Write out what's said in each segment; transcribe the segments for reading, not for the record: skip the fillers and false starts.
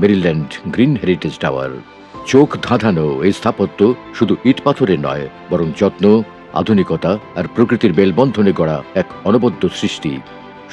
Maryland green heritage tower. চোখ ধাঁধানো এই স্থাপত্য শুধু ইট পাথরের নয়, বরং যত্ন, আধুনিকতা আর প্রকৃতির মেলবন্ধনে গড়া এক অনবদ্য সৃষ্টি।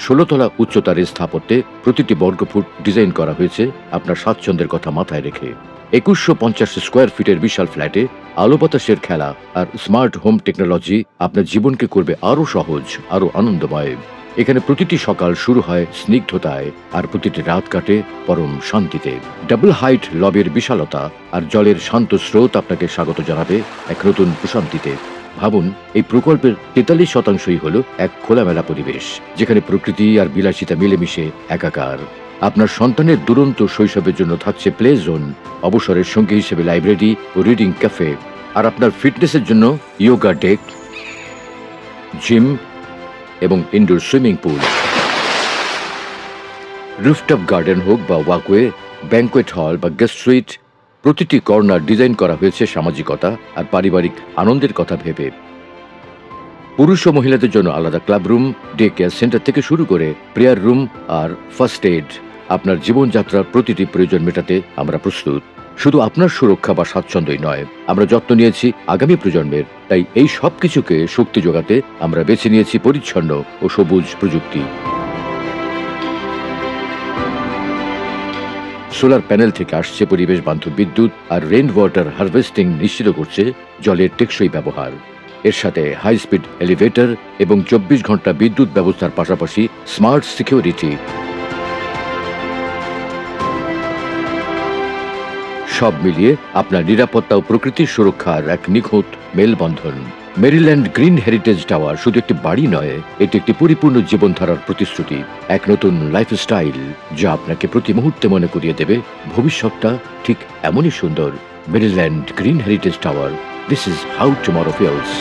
১৬ তলা উচ্চতার এই স্থাপত্যে প্রতিটি বর্গফুট ডিজাইন করা হয়েছে আপনার স্বাচ্ছন্দ্যের কথা মাথায় রেখে। ২১৫০ স্কোয়ার ফিটের বিশাল ফ্ল্যাটে আলো বাতাসের খেলা আর স্মার্ট হোম টেকনোলজি আপনার জীবনকে করবে আরও সহজ, আরও আনন্দময়। এখানে প্রতিটি সকাল শুরু হয় স্নিগ্ধতায়, আর প্রতিটি রাত কাটে পরম শান্তিতে। ডাবল হাইট লবির বিশালতা আর জলের শান্ত স্রোত আপনাকে স্বাগত জানাবে এক নতুন প্রশান্তিতে। ভাবুন, এই প্রকল্পের ৪৩% হল এক খোলামেলা পরিবেশ, যেখানে প্রকৃতি আর বিলাসিতা মিলেমিশে একাকার। আপনার সন্তানের দুরন্ত শৈশবের জন্য থাকছে প্লে জোন, অবসরের সঙ্গী হিসেবে লাইব্রেরি ও রিডিং ক্যাফে, আর আপনার ফিটনেসের জন্য ইয়োগা ডেক, জিম এবং indoor swimming pool. Rooftop garden হোক বা ওয়াকওয়ে, ব্যাংকোয়েট হল বা গেস্ট সুইট, প্রতিটি কর্নার ডিজাইন করা হয়েছে সামাজিকতা আর পারিবারিক আনন্দের কথা ভেবে। পুরুষ ও মহিলাদের জন্য আলাদা club room, day care centre থেকে শুরু করে প্রেয়ার রুম আর ফার্স্ট এইড। আপনার জীবনযাত্রার প্রতিটি প্রয়োজন মেটাতে আমরা প্রস্তুত। শুধু আপনার সুরক্ষা বা স্বাচ্ছন্দ্যই নয়, আমরা যত্ন নিয়েছি আগামী প্রজন্মের। তাই এই সব কিছুকে শক্তি যোগাতে আমরা বেছে নিয়েছি পরিচ্ছন্ন ও সবুজ প্রযুক্তি। সোলার প্যানেল থেকে আসছে পরিবেশ বান্ধব বিদ্যুৎ, আর রেইন ওয়াটার হারভেস্টিং নিশ্চিত করছে জলের টেকসই ব্যবহার। এর সাথে হাই স্পিড এলিভেটর এবং ২৪ ঘন্টা বিদ্যুৎ ব্যবস্থার পাশাপাশি স্মার্ট সিকিউরিটি। সব মিলিয়ে আপনার নিরাপত্তা ও প্রকৃতির সুরক্ষার এক নিখুঁত মেলবন্ধন। মেরিল্যান্ড গ্রিন হেরিটেজ টাওয়ার শুধু একটি বাড়ি নয়, এটি একটি পরিপূর্ণ জীবনধারার প্রতিশ্রুতি, এক নতুন লাইফস্টাইল যা আপনাকে প্রতি মুহূর্তে মনে করিয়ে দেবে ভবিষ্যৎটা ঠিক এমনই সুন্দর। Maryland green heritage tower, this is how tomorrow feels.